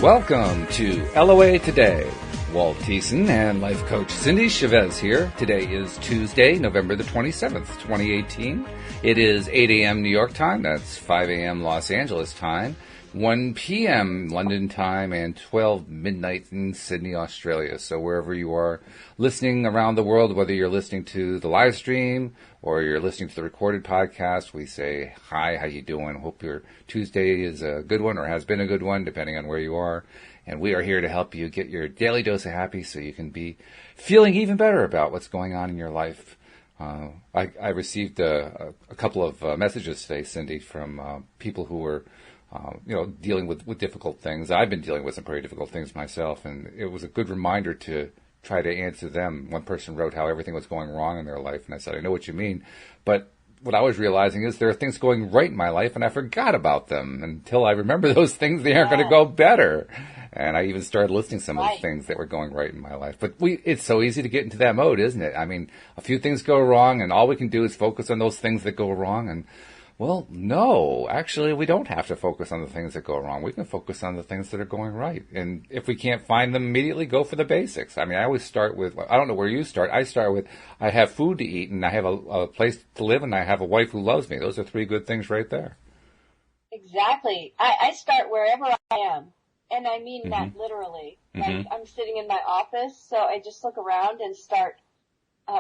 Welcome to LOA Today. Walt Thiessen and life coach Cindy Chavez here. Today is Tuesday, November the 27th, 2018. It is 8 a.m. New York time. That's 5 a.m. Los Angeles time, 1 p.m. London time, and 12 midnight in Sydney, Australia. So wherever you are listening around the world, whether you're listening to the live stream or you're listening to the recorded podcast, we say, hi, how you doing? Hope your Tuesday is a good one or has been a good one, depending on where you are. And we are here to help you get your daily dose of happy so you can be feeling even better about what's going on in your life. I received a couple of messages today, Cindy, from people who were dealing with difficult things. I've been dealing with some pretty difficult things myself, and it was a good reminder to try to answer them. One person wrote how everything was going wrong in their life, and I said, I know what you mean, but what I was realizing is there are things going right in my life, and I forgot about them. Until I remember those things, they aren't going to go better. And I even started listing some of the things that were going right in my life. But it's so easy to get into that mode, isn't it? I mean, a few things go wrong, and all we can do is focus on those things that go wrong. And, well, no, actually, we don't have to focus on the things that go wrong. We can focus on the things that are going right. And if we can't find them immediately, go for the basics. I mean, I always start with, I don't know where you start. I start with, I have food to eat, and I have a place to live, and I have a wife who loves me. Those are three good things right there. Exactly. I start wherever I am. And I mean that literally. Like, I'm sitting in my office, so I just look around and start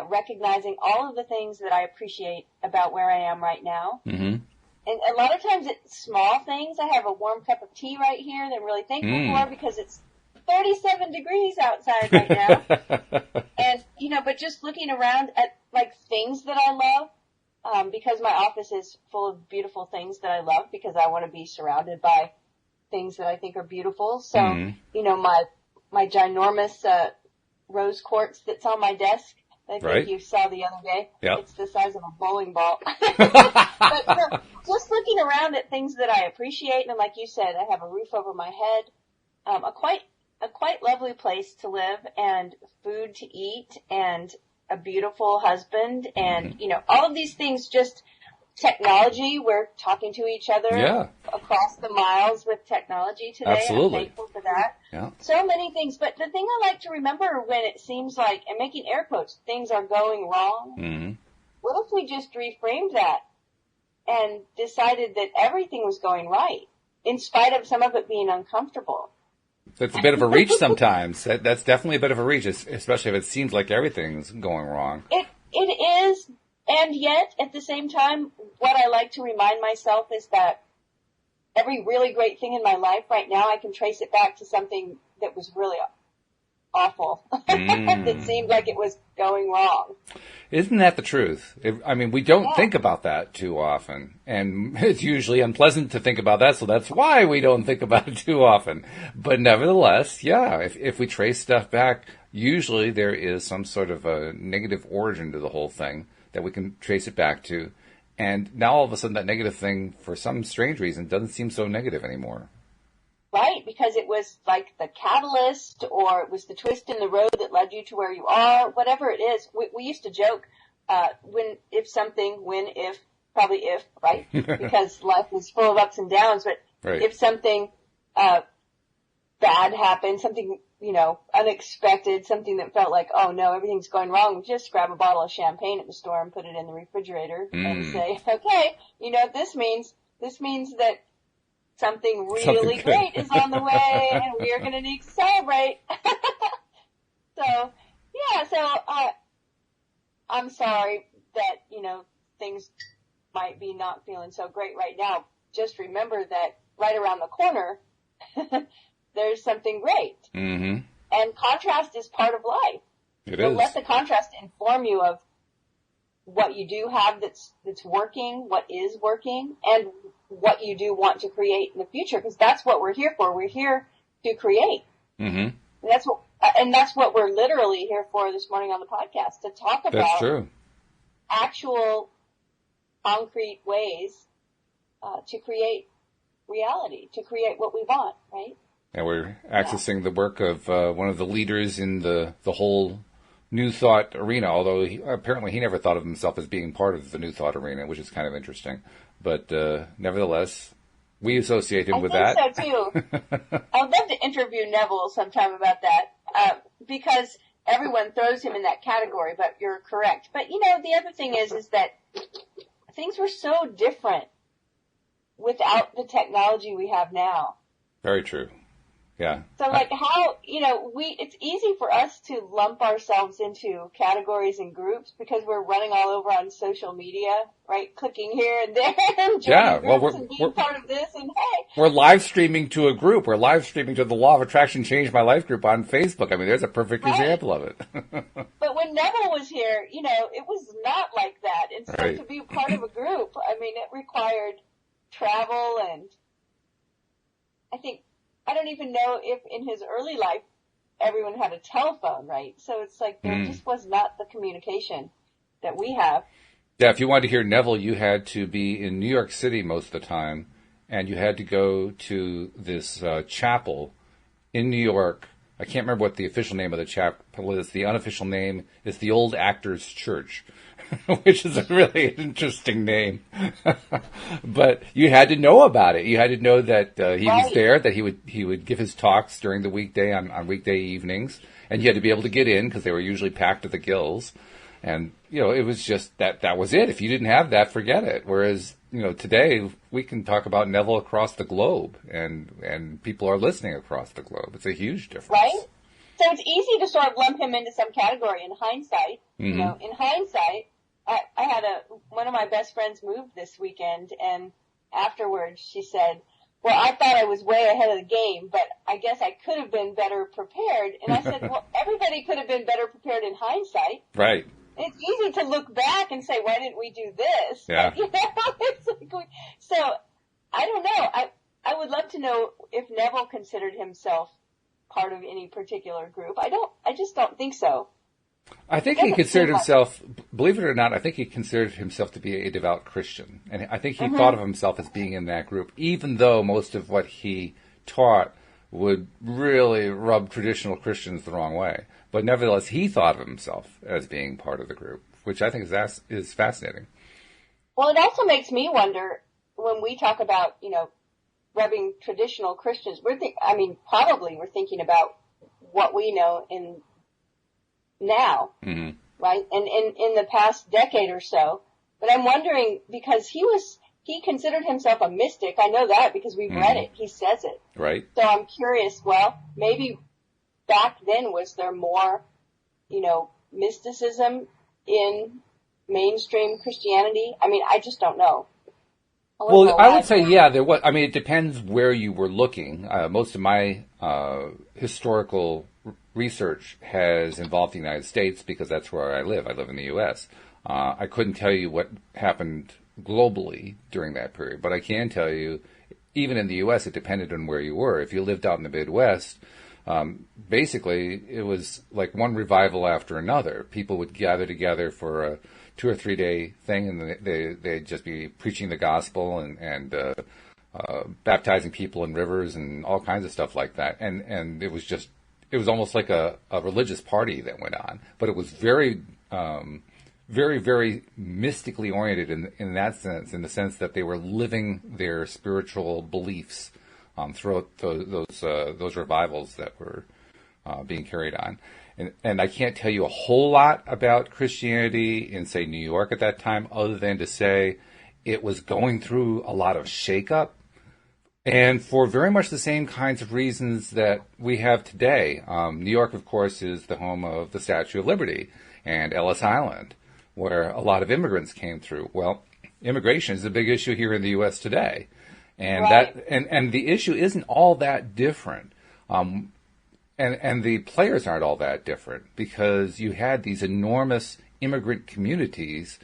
recognizing all of the things that I appreciate about where I am right now. And a lot of times it's small things. I have a warm cup of tea right here that I'm really thankful for because it's 37 degrees outside right now. And, but just looking around at, like, things that I love, because my office is full of beautiful things that I love because I want to be surrounded by things that I think are beautiful. So, my ginormous rose quartz that's on my desk, I think you saw the other day. Yep. It's the size of a bowling ball. But just looking around at things that I appreciate, and like you said, I have a roof over my head, a quite lovely place to live, and food to eat, and a beautiful husband, and all of these things. Just technology, we're talking to each other across the miles with technology today. Absolutely. I'm thankful for that. Yeah. So many things. But the thing I like to remember when it seems like, and making air quotes, things are going wrong, what if we just reframed that and decided that everything was going right, in spite of some of it being uncomfortable? That's a bit of a reach sometimes. That's definitely a bit of a reach, especially if it seems like everything's going wrong. It is. And yet, at the same time, what I like to remind myself is that every really great thing in my life right now, I can trace it back to something that was really awful, that seemed like it was going wrong. Isn't that the truth? We don't think about that too often, and it's usually unpleasant to think about that, so that's why we don't think about it too often. But nevertheless, if we trace stuff back, usually there is some sort of a negative origin to the whole thing that we can trace it back to. And now all of a sudden that negative thing, for some strange reason, doesn't seem so negative anymore. Right, because it was like the catalyst, or it was the twist in the road that led you to where you are, whatever it is. We used to joke, probably if, right? Because life is full of ups and downs, but if something bad happened, something unexpected, something that felt like, oh no, everything's going wrong, just grab a bottle of champagne at the store and put it in the refrigerator and say, okay, this means that something really great is on the way and we're going to need to celebrate. So I'm sorry that, things might be not feeling so great right now. Just remember that right around the corner, there's something great. And contrast is part of life. It is. Let the contrast inform you of what you do have that's working, what is working, and what you do want to create in the future, because that's what we're here for. We're here to create. And that's what we're literally here for this morning on the podcast, to talk about actual concrete ways to create reality, to create what we want, right? And we're accessing the work of one of the leaders in the whole New Thought arena, although apparently he never thought of himself as being part of the New Thought arena, which is kind of interesting. But nevertheless, We associate him I with think that. so too. I would love to interview Neville sometime about that, because everyone throws him in that category, but you're correct. But, the other thing is that things were so different without the technology we have now. Very true. Yeah. So how, it's easy for us to lump ourselves into categories and groups because we're running all over on social media, right? Clicking here and there and joining groups and being part of this and hey. We're live streaming to a group. We're live streaming to the Law of Attraction Changed My Life group on Facebook. I mean, there's a perfect example of it. But when Neville was here, it was not like that. And so to be part of a group, I mean, it required travel and I don't even know if in his early life everyone had a telephone, right? So it's like there just was not the communication that we have. Yeah, if you wanted to hear Neville, you had to be in New York City most of the time, and you had to go to this chapel in New York. I can't remember what the official name of the chapel is. The unofficial name is the Old Actors Church, which is a really interesting name. But you had to know about it. You had to know that he was there, that he would give his talks during the weekday on weekday evenings, and you had to be able to get in because they were usually packed to the gills. And, it was just that was it. If you didn't have that, forget it. Whereas, today we can talk about Neville across the globe and people are listening across the globe. It's a huge difference. Right? So it's easy to sort of lump him into some category in hindsight. Mm-hmm. In hindsight, I had one of my best friends moved this weekend, and afterwards she said, well, I thought I was way ahead of the game, but I guess I could have been better prepared. And I said, well, everybody could have been better prepared in hindsight. Right. It's easy to look back and say, why didn't we do this? Yeah. But, it's like so I don't know. I would love to know if Neville considered himself part of any particular group. I just don't think so. I think he considered himself, believe it or not, I think he considered himself to be a devout Christian. And I think he thought of himself as being in that group, even though most of what he taught would really rub traditional Christians the wrong way. But nevertheless, he thought of himself as being part of the group, which I think is fascinating. Well, it also makes me wonder when we talk about, rubbing traditional Christians, probably we're thinking about what we know in now, right? And in the past decade or so. But I'm wondering, because he considered himself a mystic. I know that because we've read it. He says it. Right. So I'm curious, well, maybe back then was there more, mysticism in mainstream Christianity? I mean, I just don't know. I would say, yeah, there was. I mean, it depends where you were looking. Most of my historical research has involved the United States because that's where I live. I live in the U.S. I couldn't tell you what happened globally during that period, but I can tell you, even in the U.S., it depended on where you were. If you lived out in the Midwest, basically it was like one revival after another. People would gather together for a 2 or 3 day thing, and they'd just be preaching the gospel and baptizing people in rivers and all kinds of stuff like that. And it was almost like a religious party that went on, but it was very, very, very mystically oriented in that sense, in the sense that they were living their spiritual beliefs throughout those revivals that were being carried on. And I can't tell you a whole lot about Christianity in, say, New York at that time, other than to say it was going through a lot of shakeup, and for very much the same kinds of reasons that we have today. New York, of course, is the home of the Statue of Liberty and Ellis Island, where a lot of immigrants came through. Well, immigration is a big issue here in the U.S. today, and and the issue isn't all that different. And the players aren't all that different, because you had these enormous immigrant communities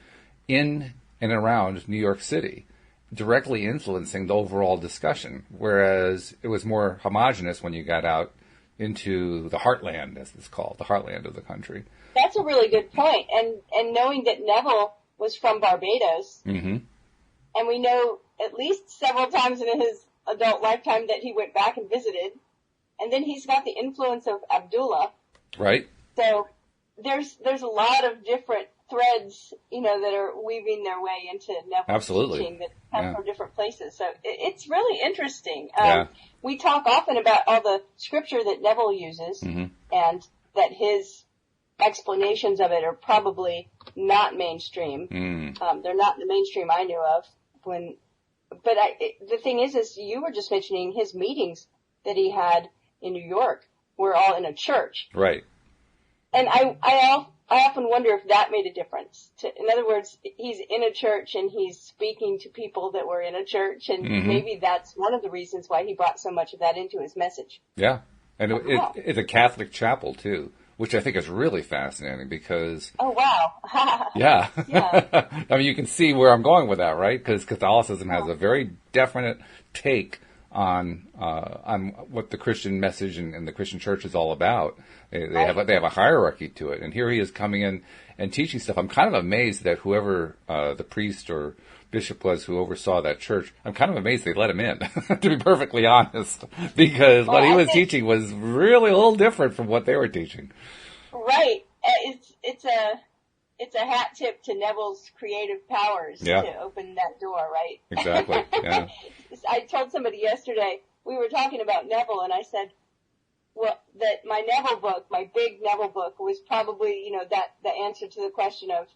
in and around New York City, directly influencing the overall discussion, whereas it was more homogenous when you got out into the heartland, as it's called, the heartland of the country. That's a really good point. And knowing that Neville was from Barbados, and we know at least several times in his adult lifetime that he went back and visited. And then he's got the influence of Abdullah. Right. So there's a lot of different threads, that are weaving their way into Neville's teaching that come from different places. So it's really interesting. We talk often about all the scripture that Neville uses, and that his explanations of it are probably not mainstream. They're not the mainstream I knew of. But the thing is you were just mentioning his meetings that he had in New York were all in a church. Right. And I often wonder if that made a difference. In other words, he's in a church and he's speaking to people that were in a church, and maybe that's one of the reasons why he brought so much of that into his message. Yeah. And it's a Catholic chapel, too, which I think is really fascinating because... Oh, wow. Yeah. I mean, you can see where I'm going with that, right? Because Catholicism has a very definite take on what the Christian message and the Christian church is all about. They have a hierarchy to it, and here he is coming in and teaching stuff. I'm kind of amazed that whoever the priest or bishop was who oversaw that church, I'm kind of amazed they let him in, to be perfectly honest, because what he was teaching was really a little different from what they were teaching. Right. It's a hat tip to Neville's creative powers to open that door, right? Exactly. Yeah. I told somebody yesterday, we were talking about Neville, and I said, well, that my Neville book, my big Neville book, was probably, the answer to the question of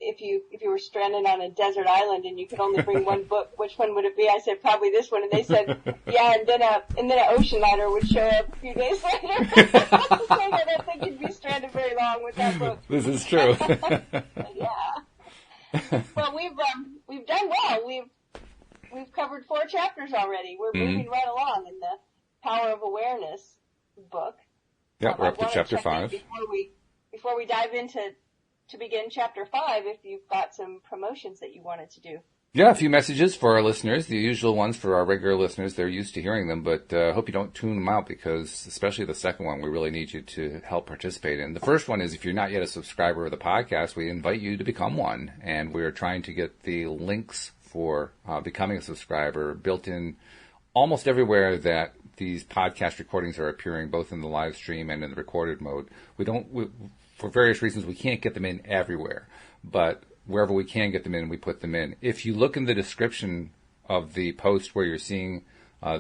if you were stranded on a desert island and you could only bring one book, which one would it be? I said probably this one, and they said, yeah, and then an ocean liner would show up a few days later. So I don't think you'd be stranded very long with that book. This is true. Yeah. Well, we've done well. We've covered 4 chapters already. We're moving right along in the Power of Awareness book. Yeah, we're up to chapter 5. Before we dive into to begin chapter 5, if you've got some promotions that you wanted to do. Yeah, a few messages for our listeners, the usual ones for our regular listeners. They're used to hearing them, but I hope you don't tune them out because, especially the second one, we really need you to help participate in. The first one is if you're not yet a subscriber of the podcast, we invite you to become one, and we're trying to get the links for becoming a subscriber built in almost everywhere that these podcast recordings are appearing, both in the live stream and in the recorded mode. For various reasons, we can't get them in everywhere, but wherever we can get them in, we put them in. If you look in the description of the post where you're seeing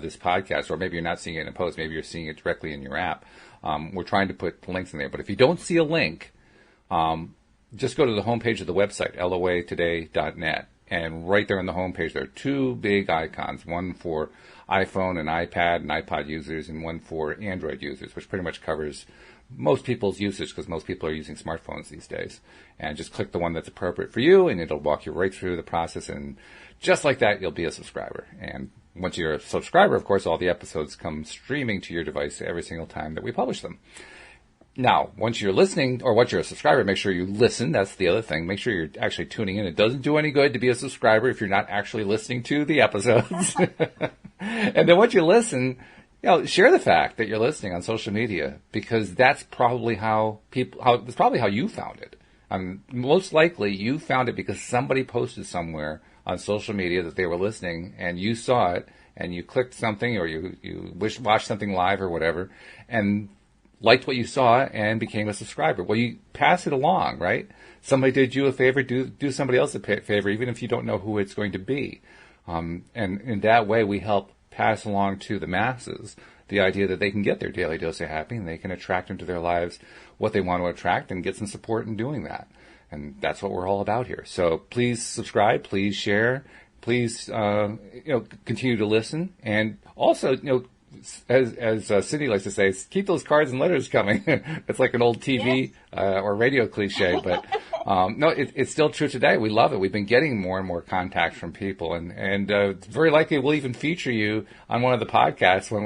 this podcast, or maybe you're not seeing it in a post, maybe you're seeing it directly in your app, we're trying to put links in there. But if you don't see a link, just go to the homepage of the website, loatoday.net. And right there on the homepage, there are 2 big icons, one for iPhone and iPad and iPod users, and one for Android users, which pretty much covers most people's usage because most people are using smartphones these days. And just click the one that's appropriate for you, and it'll walk you right through the process. And just like that, you'll be a subscriber. And once you're a subscriber, of course, all the episodes come streaming to your device every single time that we publish them. Now, once you're listening, or once you're a subscriber, make sure you listen. That's the other thing. Make sure you're actually tuning in. It doesn't do any good to be a subscriber if you're not actually listening to the episodes. And then once you listen, share the fact that you're listening on social media, because that's probably that's probably how you found it. Most likely you found it because somebody posted somewhere on social media that they were listening, and you saw it, and you clicked something, or you watched something live or whatever, and liked what you saw and became a subscriber. Well, you pass it along, right? Somebody did you a favor, do somebody else a favor, even if you don't know who it's going to be. And in that way, we help pass along to the masses the idea that they can get their daily dose of happy, and they can attract into their lives what they want to attract and get some support in doing that. And that's what we're all about here. So please subscribe, please share, please continue to listen, and also as Cindy likes to say, keep those cards and letters coming. It's like an old TV or radio cliche, but no, it's still true today. We love it. We've been getting more and more contacts from people, and it's very likely we'll even feature you on one of the podcasts when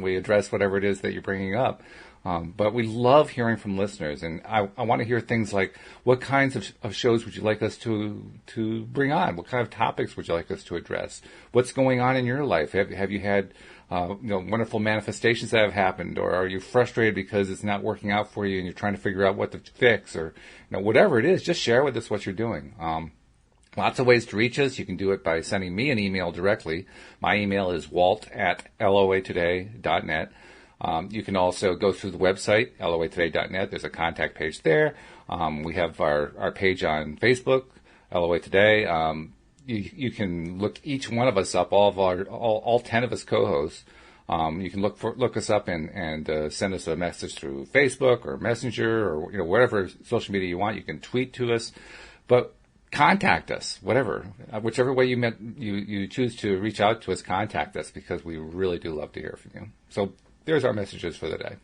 we address whatever it is that you're bringing up. But we love hearing from listeners, and I want to hear things like, what kinds of shows would you like us to bring on? What kind of topics would you like us to address? What's going on in your life? Have you had wonderful manifestations that have happened, or are you frustrated because it's not working out for you and you're trying to figure out what to fix, or whatever it is? Just share with us what you're doing. Lots of ways to reach us. You can do it by sending me an email directly. My email is walt@loatoday.net. You can also go through the website, loatoday.net. There's a contact page there. We have our page on Facebook, LOA Today. You can look each one of us up, all 10 of us co-hosts. You can look us up and send us a message through Facebook or Messenger or whatever social media you want. You can tweet to us, but contact us, whichever way you choose to reach out to us. Contact us, because we really do love to hear from you. So there's our messages for the day.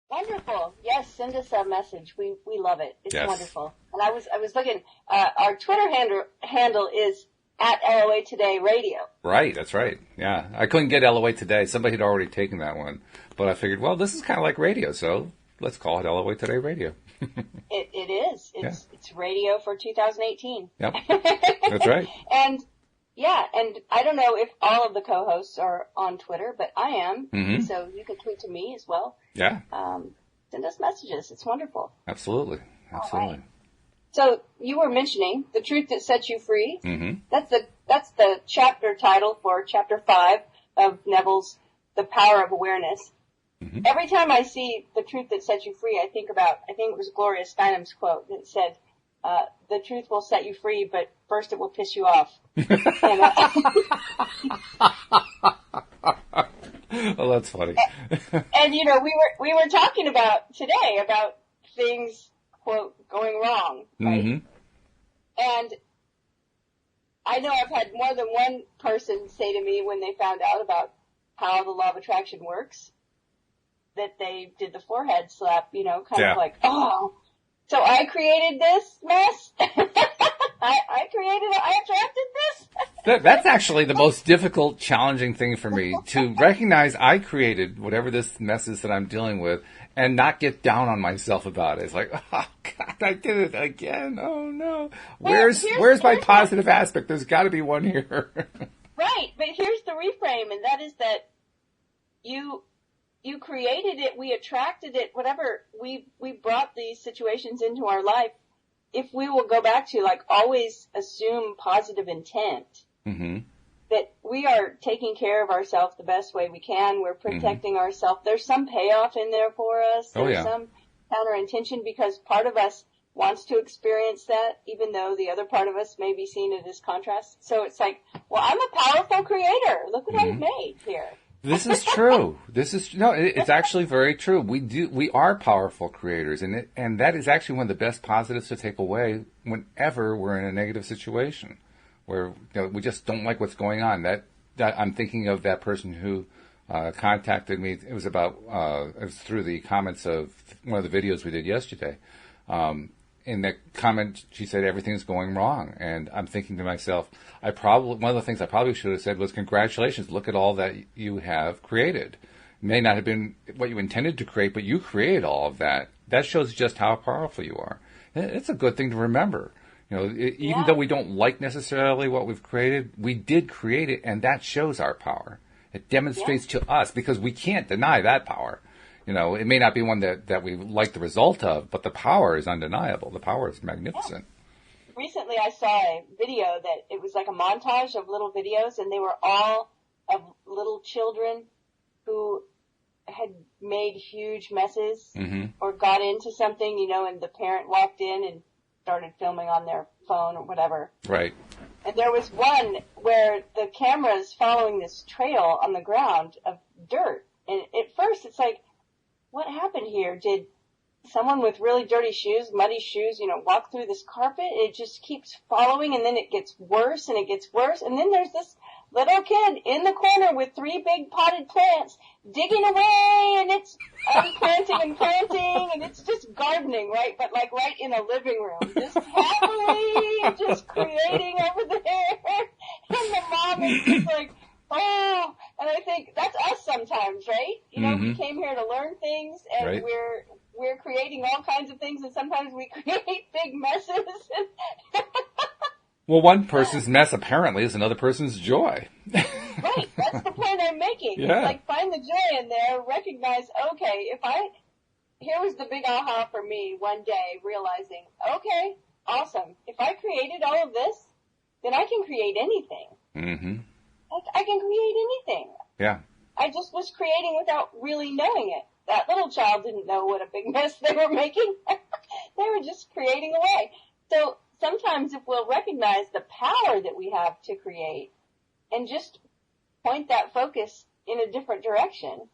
Wonderful. Yes, send us a message. We love it. It's wonderful. And I was looking. Our Twitter handle is at LOA Today Radio. Right, that's right. Yeah, I couldn't get LOA Today. Somebody had already taken that one, but I figured, well, this is kind of like radio, so let's call it LOA Today Radio. It is. It's radio for 2018. Yep, that's right. And I don't know if all of the co-hosts are on Twitter, but I am. Mm-hmm. So you can tweet to me as well. Yeah. Send us messages. It's wonderful. Absolutely. Right. So you were mentioning The Truth That Sets You Free. Mm-hmm. That's the chapter title for Chapter 5 of Neville's The Power of Awareness. Mm-hmm. Every time I see The Truth That Sets You Free, I think it was Gloria Steinem's quote that said, the truth will set you free, but first it will piss you off. Well, that's funny. And we were talking about today about things, quote, going wrong, right? Mm-hmm. And I know I've had more than one person say to me when they found out about how the law of attraction works, that they did the forehead slap, kind of like, oh, so I created this mess? I attracted this? That's actually the most difficult, challenging thing for me, to recognize I created whatever this mess is that I'm dealing with and not get down on myself about it. It's like, oh, God, I did it again. Oh, no. Where's my positive aspect? There's got to be one here. Right, but here's the reframe, and that is that you created it, we attracted it, whatever, we brought these situations into our life. If we will go back to, always assume positive intent, mm-hmm. that we are taking care of ourselves the best way we can, we're protecting mm-hmm. ourselves, there's some payoff in there for us, there's some counterintention, because part of us wants to experience that, even though the other part of us may be seeing it as contrast. So it's like, well, I'm a powerful creator. Look what mm-hmm. I've made here. This is true. It's actually very true. We are powerful creators, and that is actually one of the best positives to take away whenever we're in a negative situation where we just don't like what's going on. That I'm thinking of that person who contacted me. It was through the comments of one of the videos we did yesterday. In that comment, she said everything's going wrong, and I'm thinking to myself, one of the things I probably should have said was, congratulations, look at all that you have created. It may not have been what you intended to create, but you created all of that. That shows just how powerful you are. It's a good thing to remember. Even though we don't like necessarily what we've created, we did create it, and that shows our power. It demonstrates to us, because we can't deny that power. It may not be one that we like the result of, but the power is undeniable. The power is magnificent. Yeah. Recently I saw a video that it was like a montage of little videos, and they were all of little children who had made huge messes mm-hmm. or got into something, and the parent walked in and started filming on their phone or whatever. Right. And there was one where the camera's following this trail on the ground of dirt. And at first it's like, what happened here? Did someone with really dirty shoes, muddy shoes, walk through this carpet? It just keeps following, and then it gets worse and it gets worse. And then there's this little kid in the corner with 3 big potted plants digging away, and it's planting and planting, and it's just gardening, right? But right in a living room, just happily just creating over there. And the mom is just like, oh, and I think that's us sometimes, right? Mm-hmm. We came here to learn things, and right. we're creating all kinds of things, and sometimes we create big messes. Well, one person's mess apparently is another person's joy. Right, that's the point I'm making. Yeah. It's find the joy in there, recognize, okay, here was the big aha for me one day, realizing, okay, awesome. If I created all of this, then I can create anything. Mm-hmm. I can create anything. Yeah. I just was creating without really knowing it. That little child didn't know what a big mess they were making. They were just creating away. So sometimes if we'll recognize the power that we have to create and just point that focus in a different direction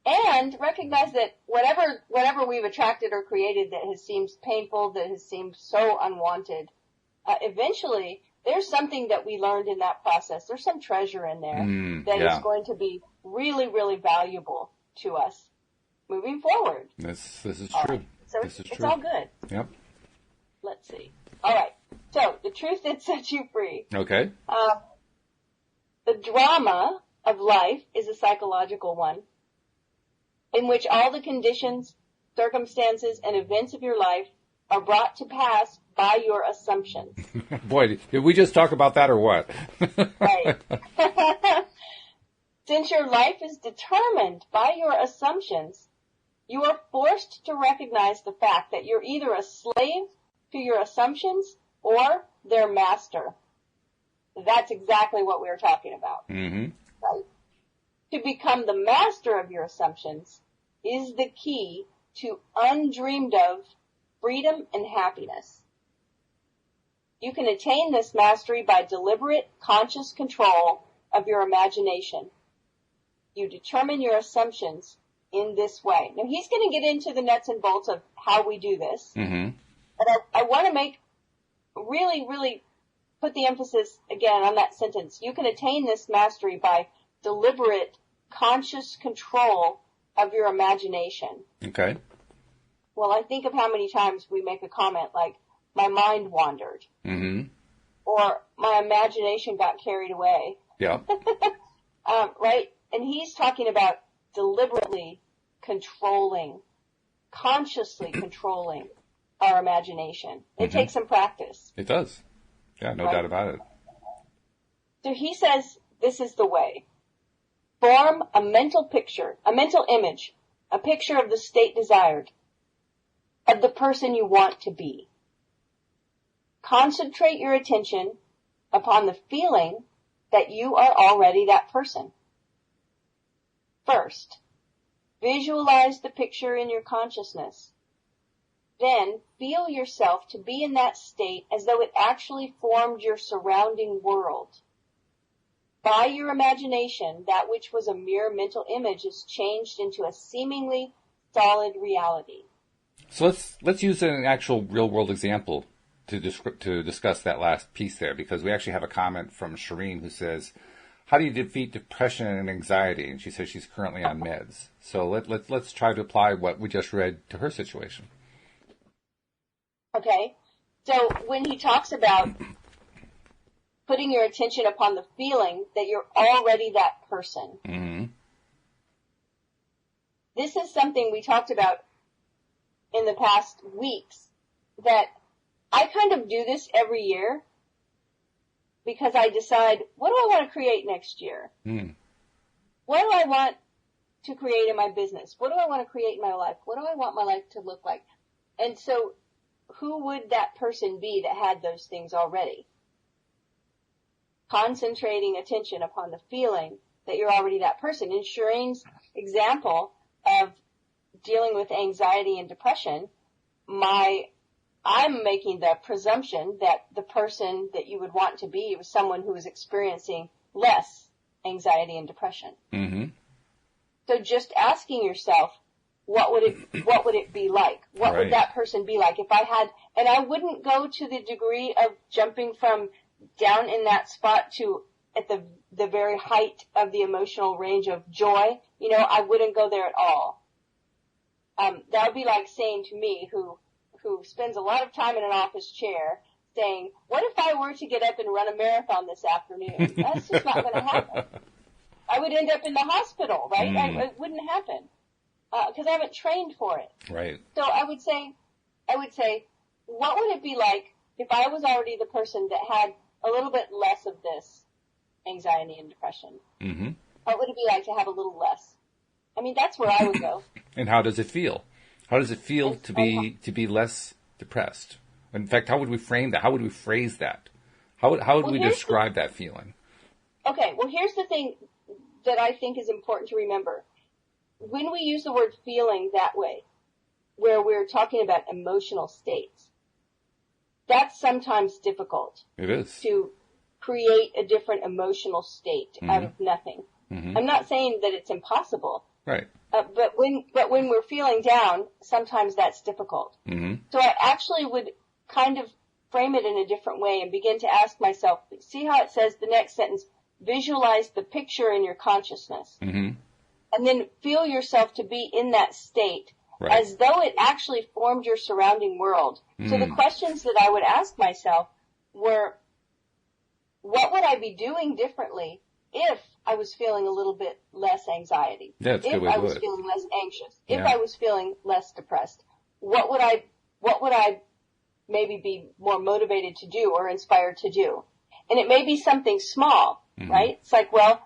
and recognize that whatever we've attracted or created that has seemed painful, that has seemed so unwanted, eventually there's something that we learned in that process. There's some treasure in there that is going to be really, really valuable to us moving forward. This is true. So it's all good. Yep. Let's see. All right. So the truth that sets you free. Okay. The drama of life is a psychological one in which all the conditions, circumstances, and events of your life are brought to pass by your assumptions. Boy, did we just talk about that or what? Right. Since your life is determined by your assumptions, you are forced to recognize the fact that you're either a slave to your assumptions or their master. That's exactly what we were talking about. Mm-hmm. Right? To become the master of your assumptions is the key to undreamed of freedom and happiness. You can attain this mastery by deliberate, conscious control of your imagination. You determine your assumptions in this way. Now, he's going to get into the nuts and bolts of how we do this. Mm-hmm. But I want to really, really put the emphasis again on that sentence. You can attain this mastery by deliberate, conscious control of your imagination. Okay. Well, I think of how many times we make a comment like, my mind wandered. Mm-hmm. Or my imagination got carried away. Yeah. Right? And he's talking about deliberately controlling, consciously controlling our imagination. It takes some practice. It does. Yeah, no doubt about it. So he says this is the way. Form a mental picture, a mental image, a picture of the state desired, of the person you want to be. Concentrate your attention upon the feeling that you are already that person. First, visualize the picture in your consciousness. Then feel yourself to be in that state as though it actually formed your surrounding world. By your imagination, that which was a mere mental image is changed into a seemingly solid reality. So let's use an actual real-world example to discuss that last piece there, because we actually have a comment from Shireen who says, how do you defeat depression and anxiety? And she says she's currently on meds. So let's try to apply what we just read to her situation. Okay. So when he talks about putting your attention upon the feeling that you're already that person, this is something we talked about in the past weeks, that I kind of do this every year because I decide, what do I want to create next year? What do I want to create in my business? What do I want to create in my life? What do I want my life to look like? And so who would that person be that had those things already? Concentrating attention upon the feeling that you're already that person. In Shireen's example of dealing with anxiety and depression, I'm making the presumption that the person that you would want to be was someone who was experiencing less anxiety and depression. So just asking yourself, what would it be like? What would that person be like if I had, and I wouldn't go to the degree of jumping from down in that spot to at the very height of the emotional range of joy. I wouldn't go there at all. That would be like saying to me, who spends a lot of time in an office chair, saying, what if I were to get up and run a marathon this afternoon? That's just not going to happen. I would end up in the hospital, right? It wouldn't happen because I haven't trained for it. Right. So I would say, what would it be like if I was already the person that had a little bit less of this anxiety and depression? What would it be like to have a little less? I mean, that's where I would go. And how does it feel? How does it feel to be less depressed? In fact, how would we frame that? How would we phrase that? How would we describe that feeling? Okay, well, here's the thing. that I think is important to remember. When we use the word feeling that way, where we're talking about emotional states, that's sometimes difficult. It is. To create a different emotional state out of nothing. I'm not saying that it's impossible. Right. But when we're feeling down, sometimes that's difficult. So I actually would kind of frame it in a different way and begin to ask myself, see how it says the next sentence, visualize the picture in your consciousness. And then feel yourself to be in that state as though it actually formed your surrounding world. So the questions that I would ask myself were, what would I be doing differently if I was feeling a little bit less anxiety? That's if a good way I to was do it. feeling less anxious? If I was feeling less depressed? What would I maybe be more motivated to do or inspired to do? And it may be something small, right? It's like, well,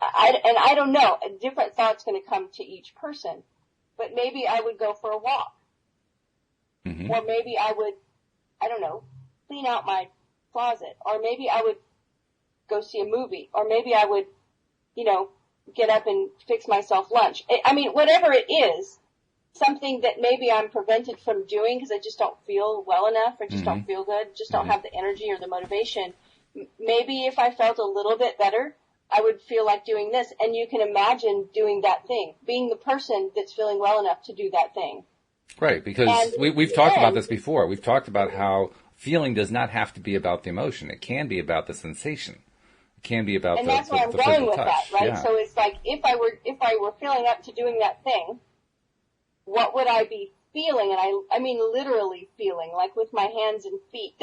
I don't know. A different thought's going to come to each person. But maybe I would go for a walk. Or maybe I would, I don't know, clean out my closet. Or maybe I would go see a movie. Or maybe I would, get up and fix myself lunch. I mean, whatever it is, something that maybe I'm prevented from doing because I just don't feel well enough or just don't feel good, just don't have the energy or the motivation. Maybe if I felt a little bit better, I would feel like doing this. And you can imagine doing that thing, being the person that's feeling well enough to do that thing. Right, because we've talked about this before. We've talked about how feeling does not have to be about the emotion. It can be about the sensation. It can be about and the that's where I'm the going physical with touch. that, right? Yeah. So it's like if I were feeling up to doing that thing, what would I be feeling? And I mean literally feeling, like with my hands and feet.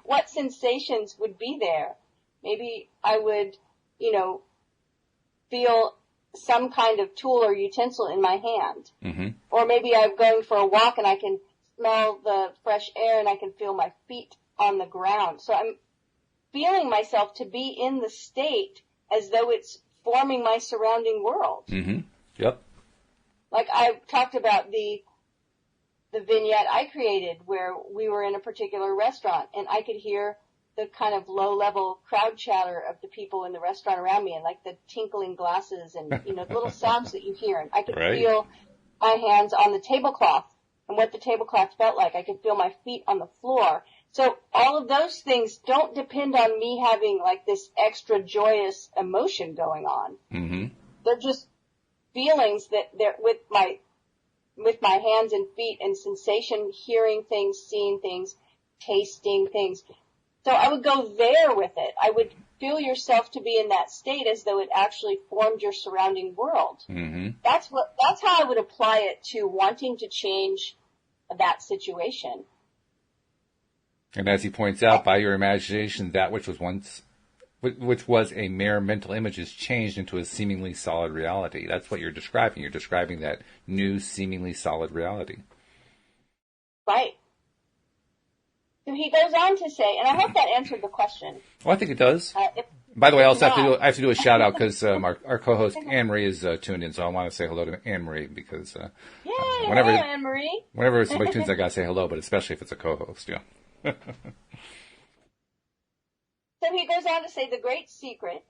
What sensations would be there? Maybe I would, feel some kind of tool or utensil in my hand. Or maybe I'm going for a walk and I can smell the fresh air and I can feel my feet on the ground. So I'm feeling myself to be in the state as though it's forming my surrounding world. Yep. Like I talked about the vignette I created where we were in a particular restaurant and I could hear the kind of low-level crowd chatter of the people in the restaurant around me and like the tinkling glasses and, the little sounds that you hear. And I could feel my hands on the tablecloth and what the tablecloth felt like. I could feel my feet on the floor. So all of those things don't depend on me having like this extra joyous emotion going on. They're just feelings that they're with my hands and feet and sensation, hearing things, seeing things, tasting things. So I would go there with it. I would feel yourself to be in that state as though it actually formed your surrounding world. That's how I would apply it to wanting to change that situation. And as he points out, by your imagination, that which was a mere mental image is changed into a seemingly solid reality. That's what you're describing. You're describing that new, seemingly solid reality. Right. So he goes on to say, and I hope that answered the question. Well, I think it does. By the way, I also have to do a shout out because our co-host Anne Marie is tuned in, so I want to say hello to Anne Marie because hello, Anne Marie. Whenever somebody tunes, I gotta say hello, but especially if it's a co-host, yeah. So he goes on to say the great secret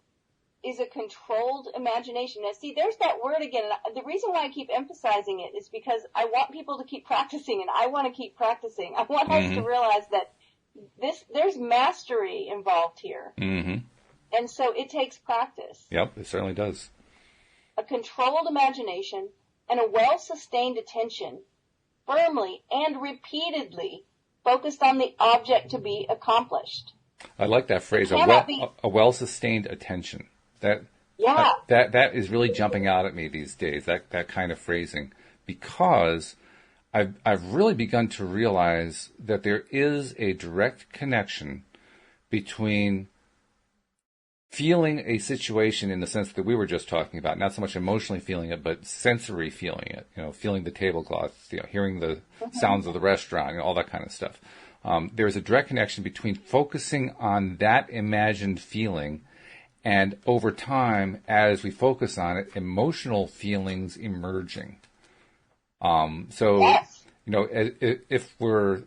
is a controlled imagination. Now, see, there's that word again. And the reason why I keep emphasizing it is because I want people to keep practicing, and I want to keep practicing. I want us to realize that there's mastery involved here. And so it takes practice. Yep, it certainly does. A controlled imagination and a well-sustained attention, firmly and repeatedly focused on the object to be accomplished. I like that phrase, a well-sustained attention. That is really jumping out at me these days, that kind of phrasing, because I've really begun to realize that there is a direct connection between feeling a situation in the sense that we were just talking about, not so much emotionally feeling it, but sensory feeling it, feeling the tablecloth, hearing the sounds of the restaurant, all that kind of stuff. There's a direct connection between focusing on that imagined feeling and over time, as we focus on it, emotional feelings emerging. If we're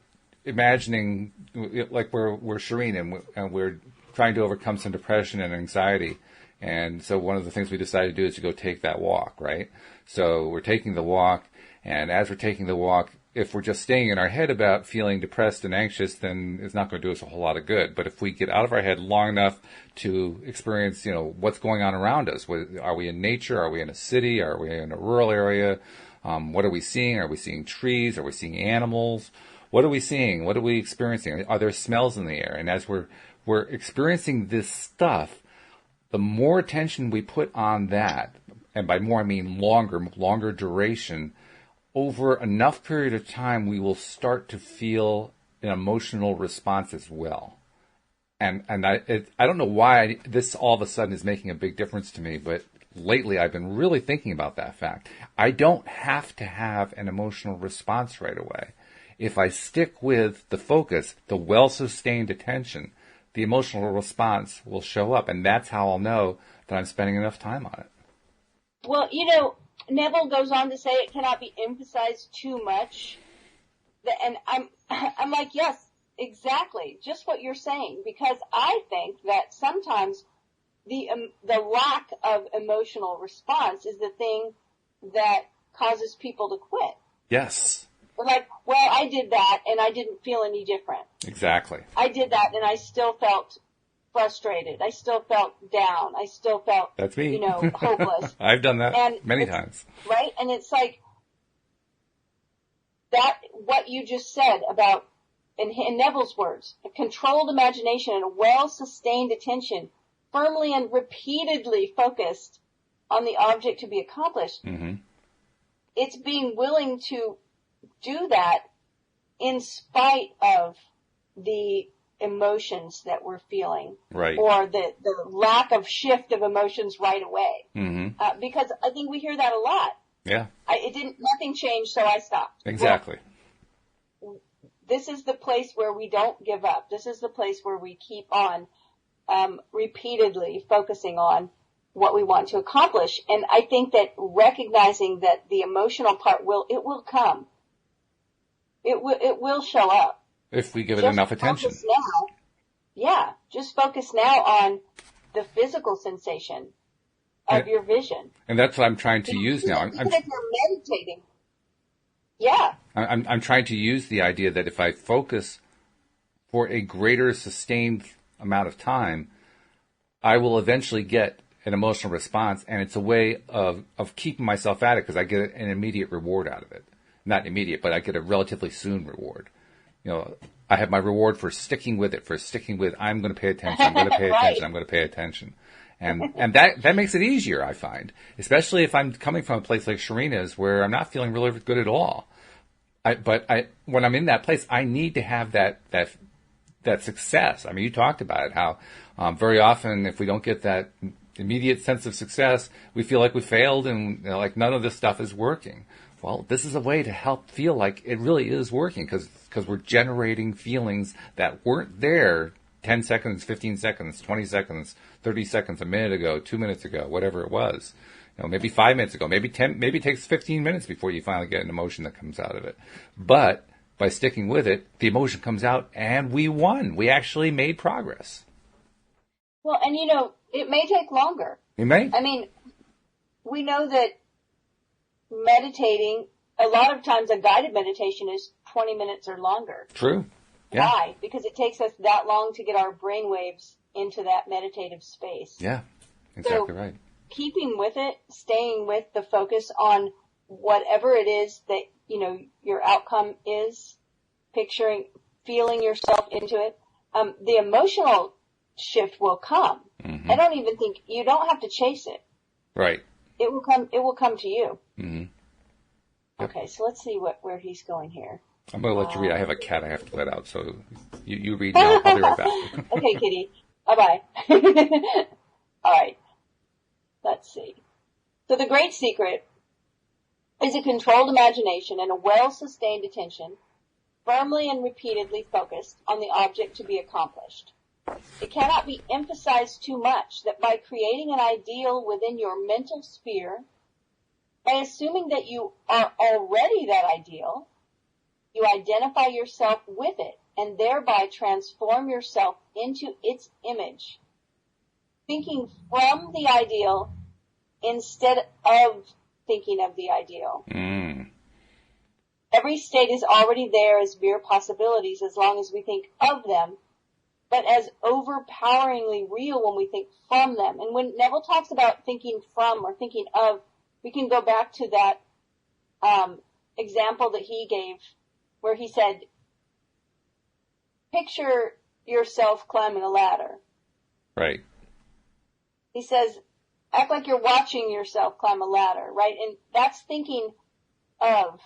imagining, like we're Shireen and we're trying to overcome some depression and anxiety, And so one of the things we decided to do is to go take that walk, right? So we're taking the walk, and as we're taking the walk, if we're just staying in our head about feeling depressed and anxious, then it's not going to do us a whole lot of good. But if we get out of our head long enough to experience, what's going on around us, are we in nature? Are we in a city? Are we in a rural area? What are we seeing? Are we seeing trees? Are we seeing animals? What are we seeing? What are we experiencing? Are there smells in the air? And as we're experiencing this stuff, the more attention we put on that, and by more I mean longer duration, over enough period of time, we will start to feel an emotional response as well. And I don't know why this all of a sudden is making a big difference to me, but lately I've been really thinking about that fact. I don't have to have an emotional response right away. If I stick with the focus, the well-sustained attention, the emotional response will show up, and that's how I'll know that I'm spending enough time on it. Well, Neville goes on to say it cannot be emphasized too much. And I'm like, yes, exactly, just what you're saying, because I think that sometimes the lack of emotional response is the thing that causes people to quit. Yes. We're like, well, I did that and I didn't feel any different. Exactly. I did that and I still felt frustrated. I still felt down. I still felt, that's me. Hopeless. I've done that many times. Right? And it's like that, what you just said about, in Neville's words, a controlled imagination and a well-sustained attention, firmly and repeatedly focused on the object to be accomplished. Mm-hmm. It's being willing to do that in spite of the emotions that we're feeling, right? Or the lack of shift of emotions right away. Mm-hmm. Because I think we hear that a lot. Yeah. Nothing changed, so I stopped. Exactly. Well, this is the place where we don't give up. This is the place where we keep on repeatedly focusing on what we want to accomplish. And I think that recognizing that the emotional part will come. It will show up. If we give it enough attention. Just focus now on the physical sensation of your vision. And that's what I'm trying to use now. Even if you're meditating. Yeah. I'm trying to use the idea that if I focus for a greater sustained amount of time, I will eventually get an emotional response, and it's a way of keeping myself at it because I get an immediate reward out of it. Not immediate, but I get a relatively soon reward. I have my reward for sticking with it, I'm going to pay attention, I'm going to pay attention, I'm going to pay attention. And that makes it easier, I find, especially if I'm coming from a place like Sharina's where I'm not feeling really good at all. But when I'm in that place, I need to have that success. I mean, you talked about it, how very often if we don't get that immediate sense of success, we feel like we failed and like none of this stuff is working. Well, this is a way to help feel like it really is working because we're generating feelings that weren't there 10 seconds, 15 seconds, 20 seconds, 30 seconds, a minute ago, 2 minutes ago, whatever it was. Maybe 5 minutes ago, maybe 10, maybe it takes 15 minutes before you finally get an emotion that comes out of it. But by sticking with it, the emotion comes out and we won. We actually made progress. Well, and it may take longer. It may. I mean, we know that meditating, a lot of times a guided meditation is 20 minutes or longer. True. Yeah. Why? Because it takes us that long to get our brain waves into that meditative space. Yeah, exactly right. Keeping with it, staying with the focus on whatever it is that, your outcome is, feeling yourself into it, the emotional shift will come. Mm-hmm. I don't even think, you don't have to chase it. Right. It will come to you. Mm-hmm. Yep. Okay, so let's see where he's going here. I'm going to let you read. I have a cat I have to let out, so you read now. I'll be right back. Okay, kitty. Bye-bye. All right. Let's see. So the great secret is a controlled imagination and a well-sustained attention, firmly and repeatedly focused on the object to be accomplished. It cannot be emphasized too much that by creating an ideal within your mental sphere, by assuming that you are already that ideal, you identify yourself with it and thereby transform yourself into its image. thinking from the ideal instead of thinking of the ideal. Mm. Every state is already there as mere possibilities as long as we think of them, but as overpoweringly real when we think from them. And when Neville talks about thinking from or thinking of, we can go back to that example that he gave where he said, picture yourself climbing a ladder. Right. He says, act like you're watching yourself climb a ladder, right? And that's thinking of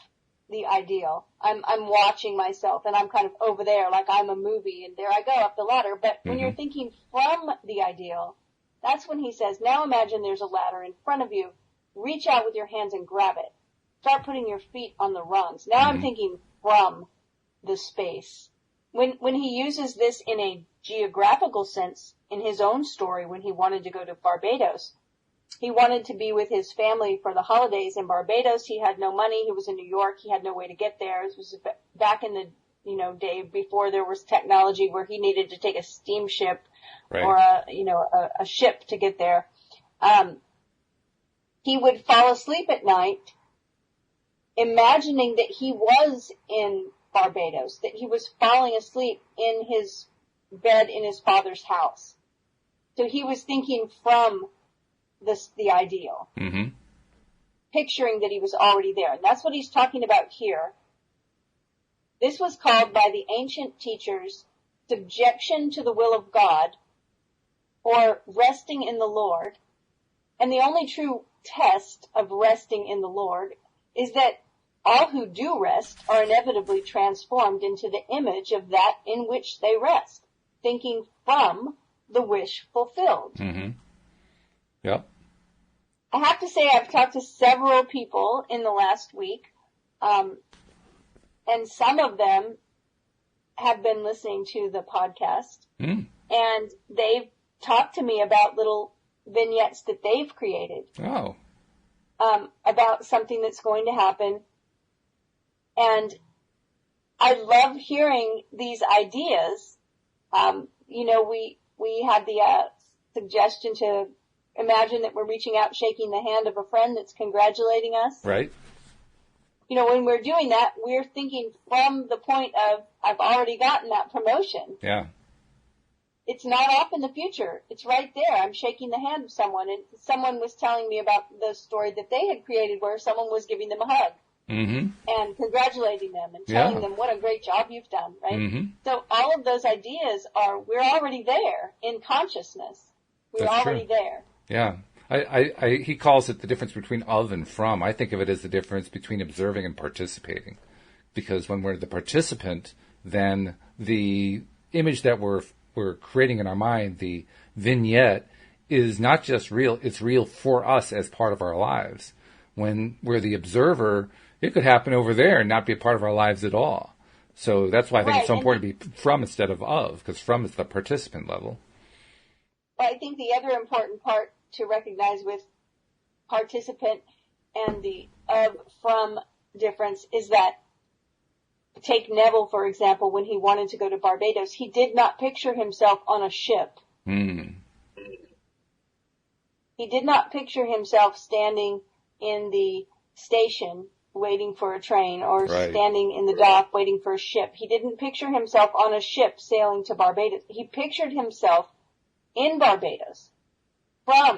the ideal. I'm watching myself and I'm kind of over there like I'm a movie and there I go up the ladder. But when you're thinking from the ideal, that's when he says, now imagine there's a ladder in front of you. Reach out with your hands and grab it. Start putting your feet on the rungs. Now I'm thinking from the space. When he uses this in a geographical sense in his own story when he wanted to go to Barbados, he wanted to be with his family for the holidays in Barbados. He had no money. He was in New York. He had no way to get there. This was back in the, day before there was technology where he needed to take a steamship or a ship to get there. He would fall asleep at night imagining that he was in Barbados, that he was falling asleep in his bed in his father's house. So he was thinking from the ideal, picturing that he was already there. And that's what he's talking about here. This was called by the ancient teachers subjection to the will of God or resting in the Lord. And the only true test of resting in the Lord is that all who do rest are inevitably transformed into the image of that in which they rest, thinking from the wish fulfilled. Yep. I have to say I've talked to several people in the last week, and some of them have been listening to the podcast, and they've talked to me about little vignettes that they've created. Oh. About something that's going to happen. And I love hearing these ideas. We had the suggestion to imagine that we're reaching out, shaking the hand of a friend that's congratulating us. Right. When we're doing that, we're thinking from the point of, I've already gotten that promotion. Yeah. It's not off in the future. It's right there. I'm shaking the hand of someone. And someone was telling me about the story that they had created where someone was giving them a hug. And congratulating them and telling them what a great job you've done, right? So all of those ideas we're already there in consciousness. We're That's already true. there. Yeah. He calls it the difference between of and from. I think of it as the difference between observing and participating. Because when we're the participant, then the image that we're creating in our mind, the vignette, is not just real, it's real for us as part of our lives. When we're the observer, it could happen over there and not be a part of our lives at all. So that's why I think it's so important to be from instead of, because from is the participant level. But I think the other important part to recognize with participant and the of-from difference is that, take Neville, for example, when he wanted to go to Barbados, he did not picture himself on a ship. He did not picture himself standing in the station waiting for a train or standing in the dock waiting for a ship. He didn't picture himself on a ship sailing to Barbados. He pictured himself in Barbados.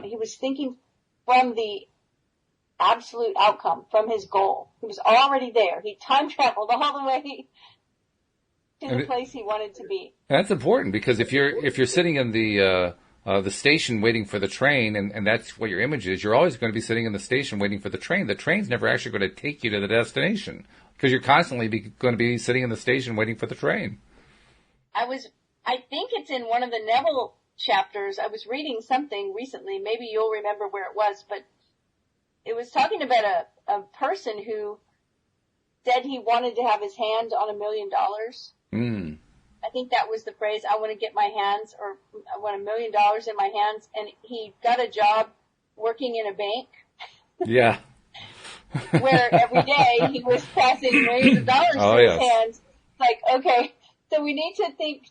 He was thinking from the absolute outcome, from his goal. He was already there. He time traveled all the way to the place he wanted to be. And that's important because if you're sitting in the station waiting for the train, and that's what your image is, you're always going to be sitting in the station waiting for the train. The train's never actually going to take you to the destination because you're constantly going to be sitting in the station waiting for the train. I think it's in one of the Neville chapters. I was reading something recently. Maybe you'll remember where it was, but it was talking about a person who said he wanted to have his hand on $1 million. I think that was the phrase, I want to get my hands, or I want $1 million in my hands. And he got a job working in a bank. Yeah. Where every day he was passing millions of dollars through his hands. Like, okay, so we need to think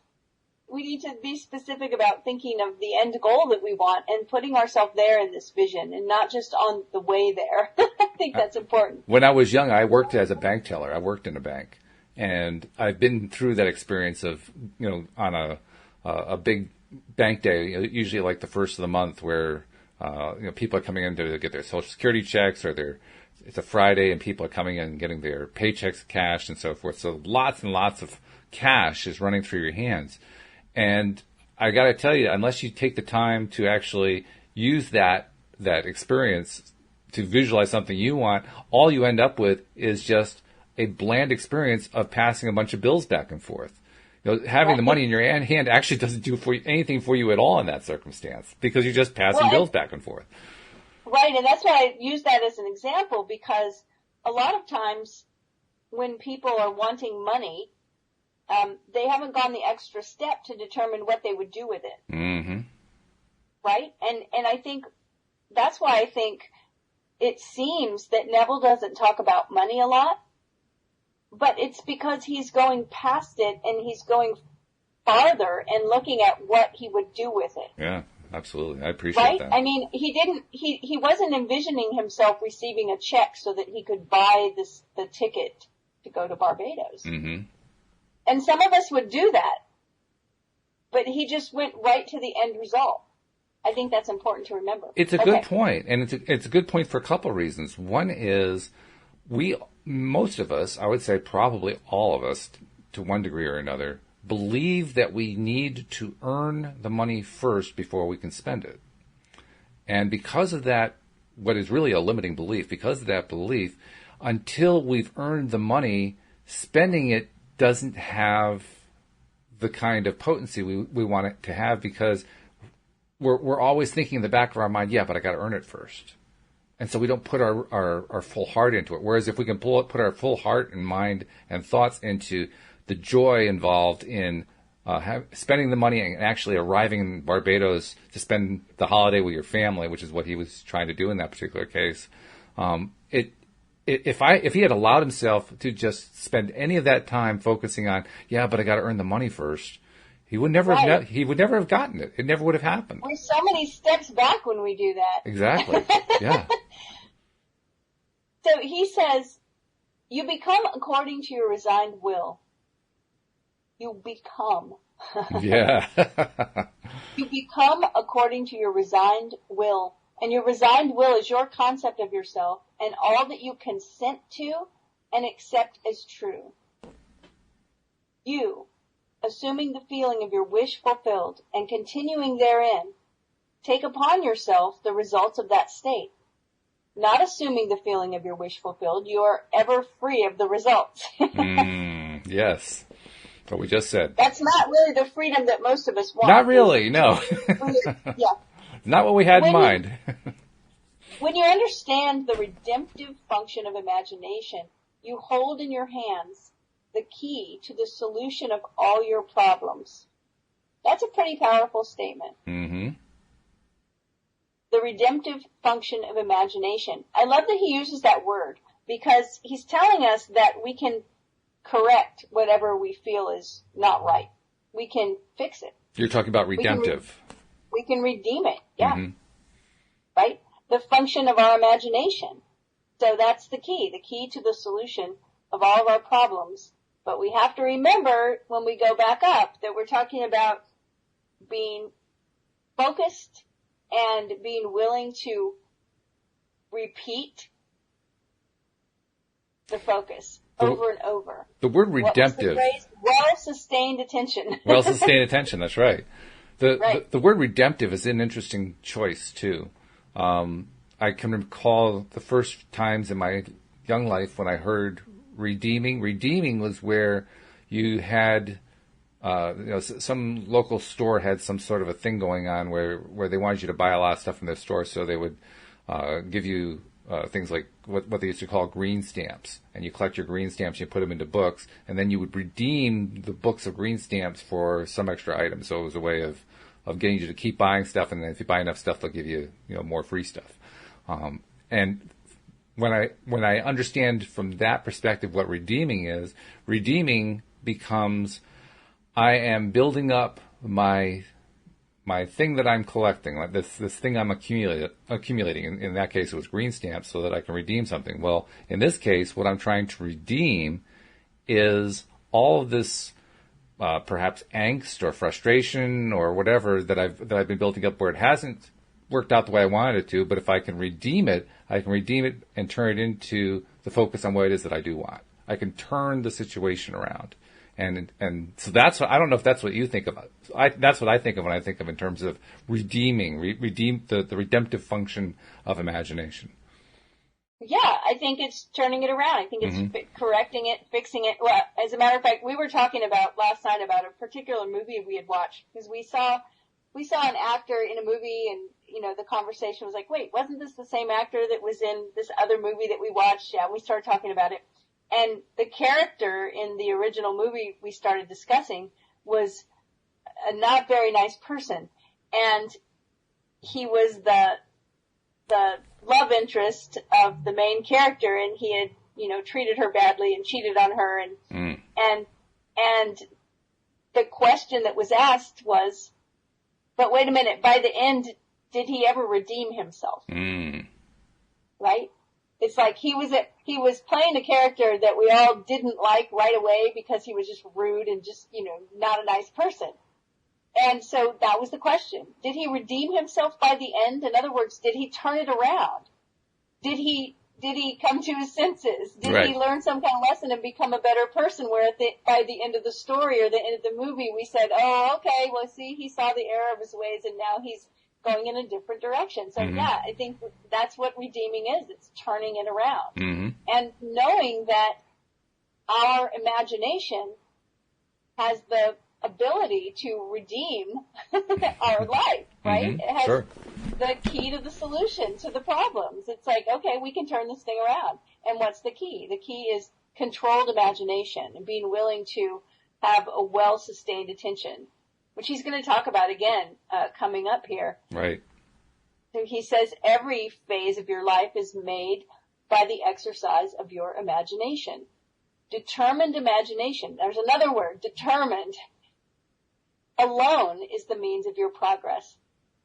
we need to be specific about thinking of the end goal that we want and putting ourselves there in this vision and not just on the way there. I think that's important. When I was young, I worked as a bank teller. I worked in a bank. And I've been through that experience of, on a big bank day, usually like the first of the month where, people are coming in to get their Social Security checks or it's a Friday and people are coming in and getting their paychecks cashed and so forth. So lots and lots of cash is running through your hands. And I got to tell you, unless you take the time to actually use that experience to visualize something you want, all you end up with is just a bland experience of passing a bunch of bills back and forth. Having the money in your hand actually doesn't do anything for you at all in that circumstance because you're just passing bills back and forth. Right, and that's why I use that as an example because a lot of times when people are wanting money, they haven't gone the extra step to determine what they would do with it. Mm-hmm. Right? And I think that's why I think it seems that Neville doesn't talk about money a lot. But it's because he's going past it and he's going farther and looking at what he would do with it. Yeah, absolutely. I appreciate that. I mean, he wasn't envisioning himself receiving a check so that he could buy the ticket to go to Barbados. Mm-hmm. And some of us would do that. But he just went right to the end result. I think that's important to remember. It's a good point. And it's a good point for a couple of reasons. One is most of us, I would say probably all of us, to one degree or another, believe that we need to earn the money first before we can spend it. And because of that, what is really a limiting belief, because of that belief, until we've earned the money, spending it doesn't have the kind of potency we want it to have because we're always thinking in the back of our mind, yeah, but I got to earn it first. And so we don't put our full heart into it. Whereas if we can put our full heart and mind and thoughts into the joy involved in spending the money and actually arriving in Barbados to spend the holiday with your family, which is what he was trying to do in that particular case, if he had allowed himself to just spend any of that time focusing on, yeah, but I got to earn the money first, he would never have gotten it. It never would have happened. We're so many steps back when we do that. Exactly. Yeah. So he says, you become according to your resigned will. You become. Yeah. You become according to your resigned will. And your resigned will is your concept of yourself and all that you consent to and accept as true. You, assuming the feeling of your wish fulfilled and continuing therein, take upon yourself the results of that state. Not assuming the feeling of your wish fulfilled, you are ever free of the results. Yes. What we just said. That's not really the freedom that most of us want. Not really, no. Yeah. Not what we had in mind. When you understand the redemptive function of imagination, you hold in your hands the key to the solution of all your problems. That's a pretty powerful statement. Mm-hmm. The redemptive function of imagination. I love that he uses that word because he's telling us that we can correct whatever we feel is not right. We can fix it. You're talking about redemptive. We can redeem it. Yeah. Mm-hmm. Right? The function of our imagination. So that's the key to the solution of all of our problems. But we have to remember when we go back up that we're talking about being focused and being willing to repeat the focus over and over. The word redemptive. Well-sustained attention. Well-sustained attention, that's right. The word redemptive is an interesting choice, too. I can recall the first times in my young life when I heard redeeming. Redeeming was where you had... some local store had some sort of a thing going on where they wanted you to buy a lot of stuff from their store, so they would give you things like what they used to call green stamps, and you collect your green stamps, you put them into books, and then you would redeem the books of green stamps for some extra items. So it was a way of getting you to keep buying stuff, and then if you buy enough stuff, they'll give you more free stuff. And when I understand from that perspective what redeeming is, redeeming becomes I am building up my thing that I'm collecting, like this thing I'm accumulating. In that case, it was green stamps so that I can redeem something. Well, in this case, what I'm trying to redeem is all of this perhaps angst or frustration or whatever that I've been building up where it hasn't worked out the way I wanted it to. But if I can redeem it, and turn it into the focus on what it is that I do want. I can turn the situation around. And so that's what, I don't know if that's what you think of. That's what I think of when I think of in terms of redeem the redemptive function of imagination. Yeah, I think it's turning it around. I think it's correcting it, fixing it. Well, as a matter of fact, we were talking about last night about a particular movie we had watched because we saw an actor in a movie and, the conversation was like, wait, wasn't this the same actor that was in this other movie that we watched? Yeah, we started talking about it. And the character in the original movie we started discussing was a not very nice person. And he was the love interest of the main character, and he had, treated her badly and cheated on her. And the question that was asked was, but wait a minute, by the end, did he ever redeem himself? Right? It's like he was playing a character that we all didn't like right away because he was just rude and just, not a nice person. And so that was the question. Did he redeem himself by the end? In other words, did he turn it around? Did he come to his senses? Did he learn some kind of lesson and become a better person where by the end of the story or the end of the movie we said, oh, okay, well, see, he saw the error of his ways and now he's going in a different direction. So yeah, I think that's what redeeming is. It's turning it around. And knowing that our imagination has the ability to redeem our life, right? It has the key to the solution to the problems. It's like, okay, we can turn this thing around. And what's the key? The key is controlled imagination and being willing to have a well-sustained attention, which he's going to talk about again coming up here. Right. So he says every phase of your life is made by the exercise of your imagination. Determined imagination. There's another word, determined. Alone is the means of your progress,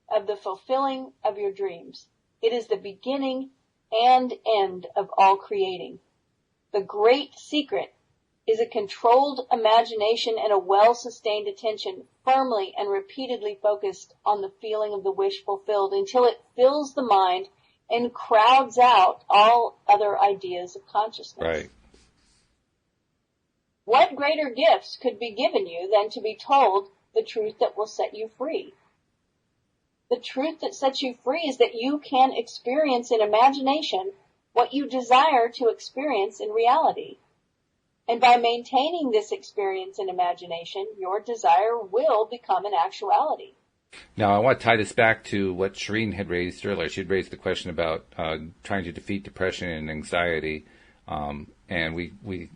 of the fulfilling of your dreams. It is the beginning and end of all creating. The great secret is a controlled imagination and a well-sustained attention, firmly and repeatedly focused on the feeling of the wish fulfilled until it fills the mind and crowds out all other ideas of consciousness. Right. What greater gifts could be given you than to be told the truth that will set you free? The truth that sets you free is that you can experience in imagination what you desire to experience in reality. And by maintaining this experience in imagination, your desire will become an actuality. Now, I want to tie this back to what Shireen had raised earlier. She had raised the question about trying to defeat depression and anxiety, and we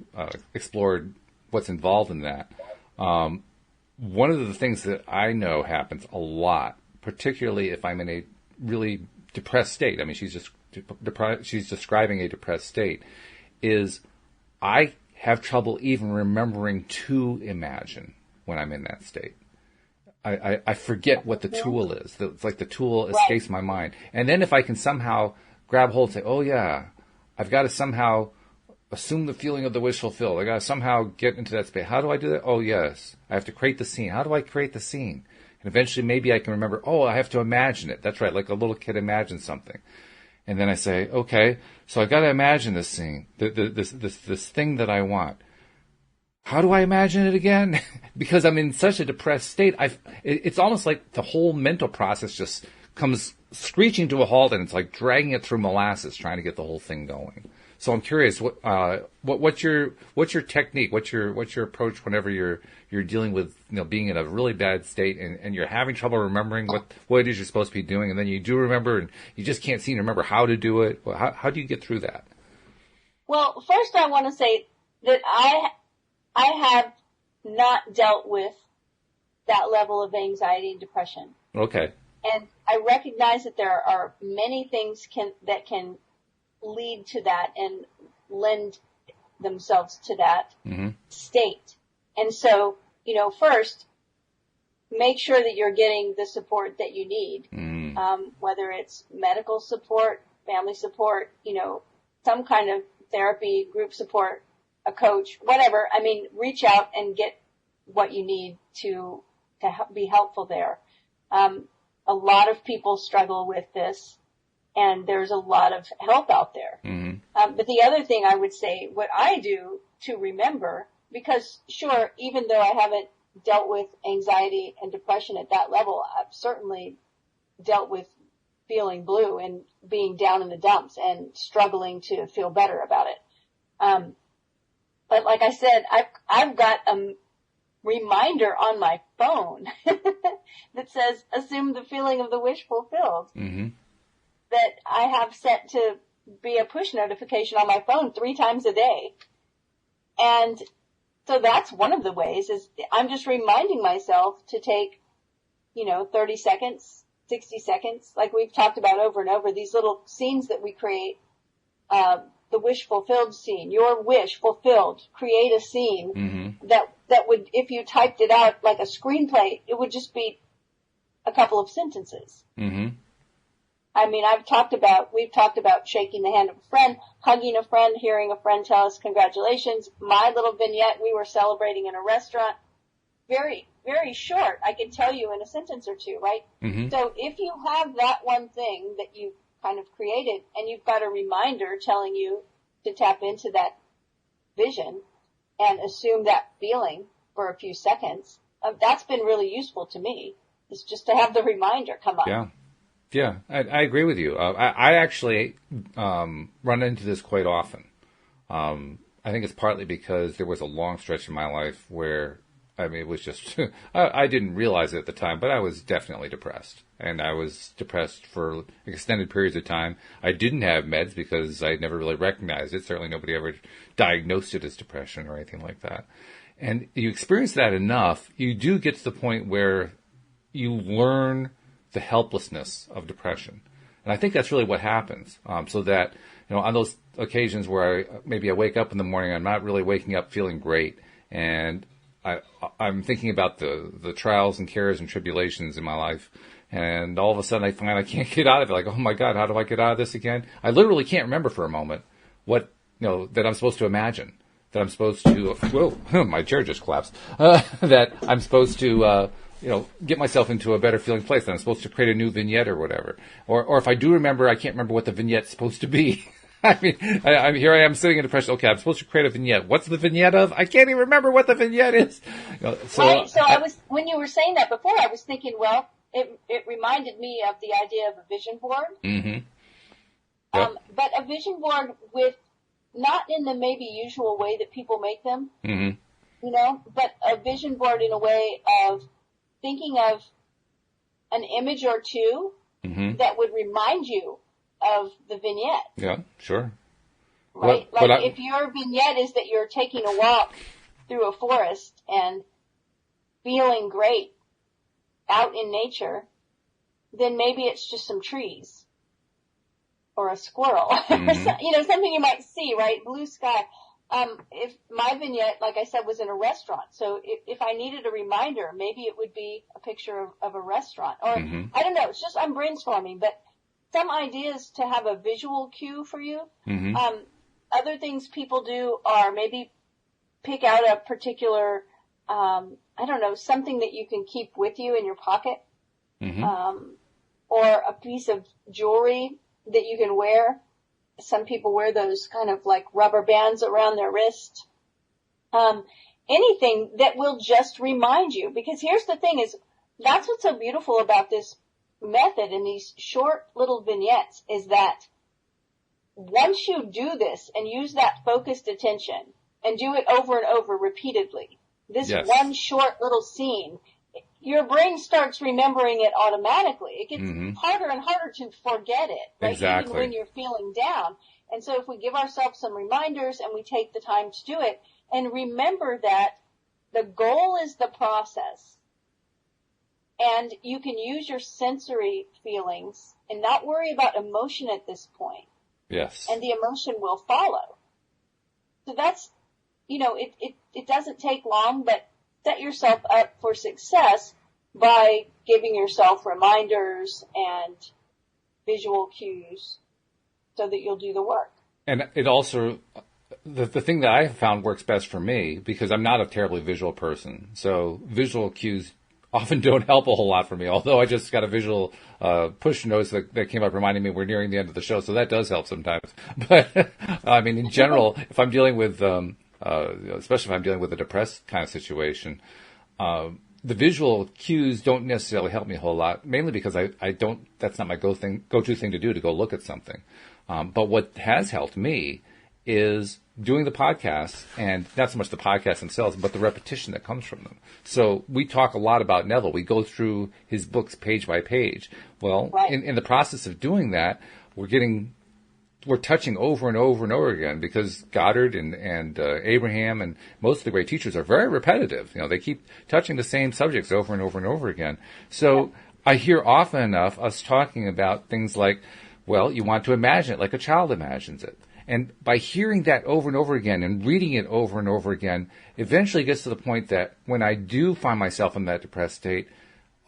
explored what's involved in that. One of the things that I know happens a lot, particularly if I'm in a really depressed state. I mean, she's describing a depressed state, is I have trouble even remembering to imagine when I'm in that state. I forget what the tool is. It's like the tool escapes my mind. And then if I can somehow grab hold and say, oh yeah, I've got to somehow assume the feeling of the wish fulfilled. I got to somehow get into that space. How do I do that? Oh yes, I have to create the scene. How do I create the scene? And eventually maybe I can remember, oh, I have to imagine it. That's right, like a little kid imagines something. And then I say, okay, so I got to imagine this scene, this thing that I want. How do I imagine it again? Because I'm in such a depressed state. It's almost like the whole mental process just comes screeching to a halt, and it's like dragging it through molasses, trying to get the whole thing going. So I'm curious, what's your technique? What's your approach whenever you're dealing with being in a really bad state and you're having trouble remembering what it is you're supposed to be doing, and then you do remember and you just can't seem to remember how to do it. How do you get through that? Well, first I want to say that I have not dealt with that level of anxiety and depression. Okay. And I recognize that there are many things that can lead to that and lend themselves to that state. And so, first, make sure that you're getting the support that you need, whether it's medical support, family support, some kind of therapy, group support, a coach, whatever. I mean, reach out and get what you need to be helpful there. A lot of people struggle with this, and there's a lot of help out there. But the other thing I would say, what I do to remember, because sure, even though I haven't dealt with anxiety and depression at that level, I've certainly dealt with feeling blue and being down in the dumps and struggling to feel better about it. But like I said, I've got a reminder on my phone that says, assume the feeling of the wish fulfilled, that I have set to be a push notification on my phone 3 times a day. And so that's one of the ways, is I'm just reminding myself to take, 30 seconds, 60 seconds, like we've talked about over and over, these little scenes that we create, the wish fulfilled scene, your wish fulfilled, create a scene that would, if you typed it out like a screenplay, it would just be a couple of sentences. I mean, we've talked about shaking the hand of a friend, hugging a friend, hearing a friend tell us congratulations. My little vignette, we were celebrating in a restaurant. Very, very short. I can tell you in a sentence or two, right? So if you have that one thing that you've kind of created and you've got a reminder telling you to tap into that vision and assume that feeling for a few seconds, that's been really useful to me. It's just to have the reminder come up. Yeah, I agree with you. I actually run into this quite often. I think it's partly because there was a long stretch in my life where, it was just, I didn't realize it at the time, but I was definitely depressed. And I was depressed for extended periods of time. I didn't have meds because I never really recognized it. Certainly nobody ever diagnosed it as depression or anything like that. And you experience that enough, you do get to the point where you learn the helplessness of depression. And I think that's really what happens. So that, on those occasions where I wake up in the morning, I'm not really waking up feeling great. And I'm thinking about the trials and cares and tribulations in my life. And all of a sudden I find I can't get out of it. Like, oh my God, how do I get out of this again? I literally can't remember for a moment what, that I'm supposed to imagine. That I'm supposed to, whoa, my chair just collapsed. That I'm supposed to, get myself into a better feeling place. That I'm supposed to create a new vignette or whatever. Or if I do remember, I can't remember what the vignette's supposed to be. Here I am sitting in depression. Okay, I'm supposed to create a vignette. What's the vignette of? I can't even remember what the vignette is. Right. So when you were saying that before, I was thinking, well, it reminded me of the idea of a vision board. Yep. But a vision board with, not in the maybe usual way that people make them, but a vision board in a way of thinking of an image or two that would remind you of the vignette. Yeah, sure. Right? If your vignette is that you're taking a walk through a forest and feeling great out in nature, then maybe it's just some trees or a squirrel, something you might see, right? Blue sky. If my vignette, like I said, was in a restaurant, so if I needed a reminder, maybe it would be a picture of a restaurant, or I don't know. It's just I'm brainstorming, but some ideas to have a visual cue for you. Other things people do are maybe pick out a particular, something that you can keep with you in your pocket, or a piece of jewelry that you can wear. Some people wear those kind of like rubber bands around their wrist. Anything that will just remind you, because here's the thing is, that's what's so beautiful about this method and these short little vignettes, is that once you do this and use that focused attention and do it over and over repeatedly, this one short little scene, your brain starts remembering it automatically. It gets harder and harder to forget it, right? Exactly. Even when you're feeling down. And so if we give ourselves some reminders and we take the time to do it, and remember that the goal is the process, and you can use your sensory feelings and not worry about emotion at this point. Yes. And the emotion will follow. So that's, it doesn't take long, but set yourself up for success by giving yourself reminders and visual cues so that you'll do the work. And it also, the thing that I have found works best for me, because I'm not a terribly visual person, so visual cues often don't help a whole lot for me, although I just got a visual push notice that came up reminding me we're nearing the end of the show, so that does help sometimes. But, I mean, in general, if I'm dealing with, especially if I'm dealing with a depressed kind of situation, the visual cues don't necessarily help me a whole lot, mainly because I don't, that's not my go-to thing to do, to go look at something. But what has helped me is doing the podcasts, and not so much the podcasts themselves, but the repetition that comes from them. So we talk a lot about Neville. We go through his books page by page. Well, right. in the process of doing that, we're touching over and over and over again, because Goddard and Abraham and most of the great teachers are very repetitive. You know, they keep touching the same subjects over and over and over again. So I hear often enough us talking about things like, well, you want to imagine it like a child imagines it. And by hearing that over and over again and reading it over and over again, eventually it gets to the point that when I do find myself in that depressed state,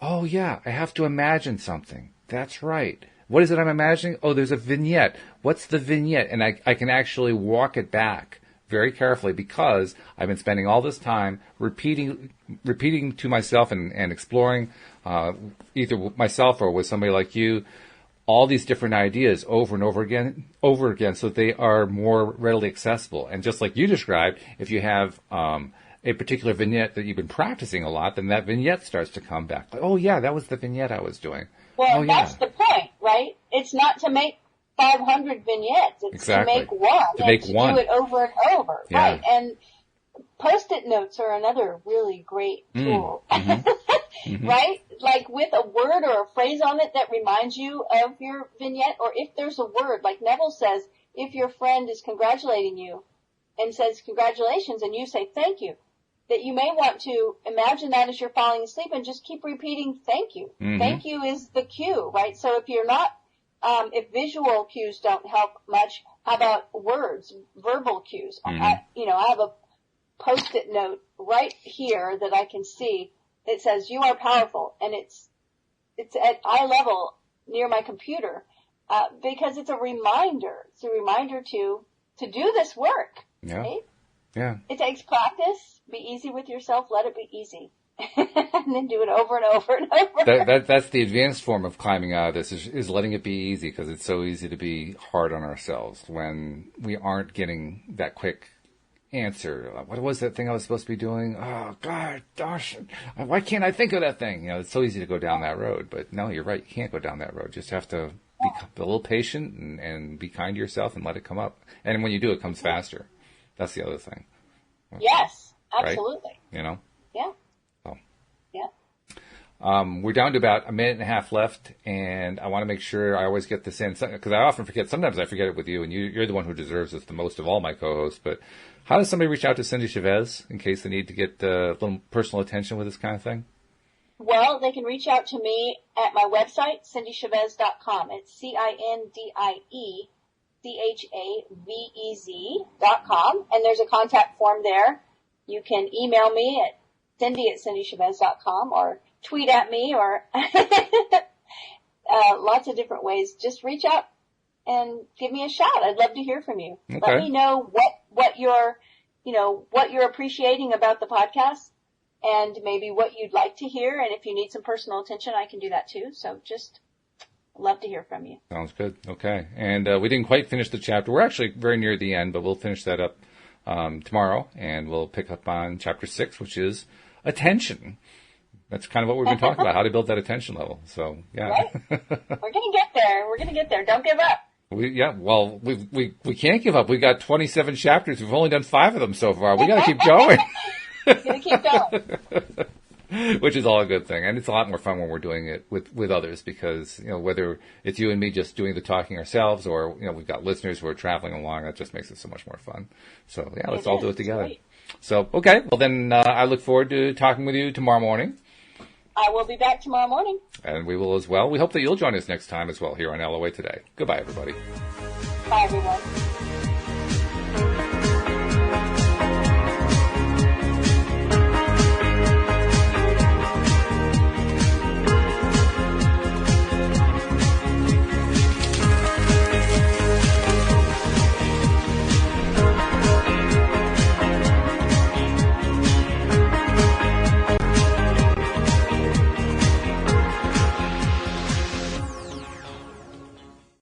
oh yeah, I have to imagine something. That's right. What is it I'm imagining? Oh, there's a vignette. What's the vignette? And I can actually walk it back very carefully, because I've been spending all this time repeating to myself and exploring, either myself or with somebody like you, all these different ideas over and over again, so they are more readily accessible. And just like you described, if you have a particular vignette that you've been practicing a lot, then that vignette starts to come back. Like, oh yeah, that was the vignette I was doing. Well, that's the point, right? It's not to make 500 vignettes. It's exactly. to make one. To make one. Do it over and over, yeah. Right? And Post-it notes are another really great tool, mm-hmm. right? Like with a word or a phrase on it that reminds you of your vignette, or if there's a word, like Neville says, if your friend is congratulating you and says congratulations and you say thank you, that you may want to imagine that as you're falling asleep and just keep repeating thank you. Mm-hmm. Thank you is the cue, right? So if you're not, if visual cues don't help much, how about words, verbal cues? Mm-hmm. I have a Post-it note right here that I can see. It says, "You are powerful," and it's at eye level near my computer, because it's a reminder. It's a reminder to do this work. Yeah. Right? Yeah. It takes practice. Be easy with yourself. Let it be easy. And then do it over and over and over. That's the advanced form of climbing out of this, is letting it be easy, because it's so easy to be hard on ourselves when we aren't getting that quick answer. What was that thing I was supposed to be doing? Oh, God, gosh, why can't I think of that thing? You know, it's so easy to go down that road. But no, you're right. You can't go down that road. You just have to be a little patient and be kind to yourself and let it come up. And when you do, it comes faster. That's the other thing. Yes, absolutely. Right? You know? Yeah. So. Yeah. We're down to about a minute and a half left, and I want to make sure I always get this in, because I often forget. Sometimes I forget it with you, and you're the one who deserves this the most of all my co-hosts. But how does somebody reach out to Cindy Chavez in case they need to get a little personal attention with this kind of thing? Well, they can reach out to me at my website, cindychavez.com. It's CINDIECHAVEZ.com, and there's a contact form there. You can email me at cindy@cindychavez.com, or tweet at me, or lots of different ways. Just reach out and give me a shout. I'd love to hear from you. Okay. Let me know what you're appreciating about the podcast, and maybe what you'd like to hear. And if you need some personal attention, I can do that too. So just love to hear from you. Sounds good. Okay. And we didn't quite finish the chapter. We're actually very near the end, but we'll finish that up tomorrow, and we'll pick up on chapter 6, which is attention. That's kind of what we've been talking about, how to build that attention level. So, yeah. Right? We're going to get there. We're going to get there. Don't give up. We can't give up. We've got 27 chapters. We've only done 5 of them so far. We got to keep going. Gonna keep going. Which is all a good thing. And it's a lot more fun when we're doing it with others, because, whether it's you and me just doing the talking ourselves, or, we've got listeners who are traveling along, that just makes it so much more fun. So, yeah, let's all do it together. Great. So, okay. Well, then I look forward to talking with you tomorrow morning. I will be back tomorrow morning. And we will as well. We hope that you'll join us next time as well here on LOA Today. Goodbye, everybody. Bye, everyone.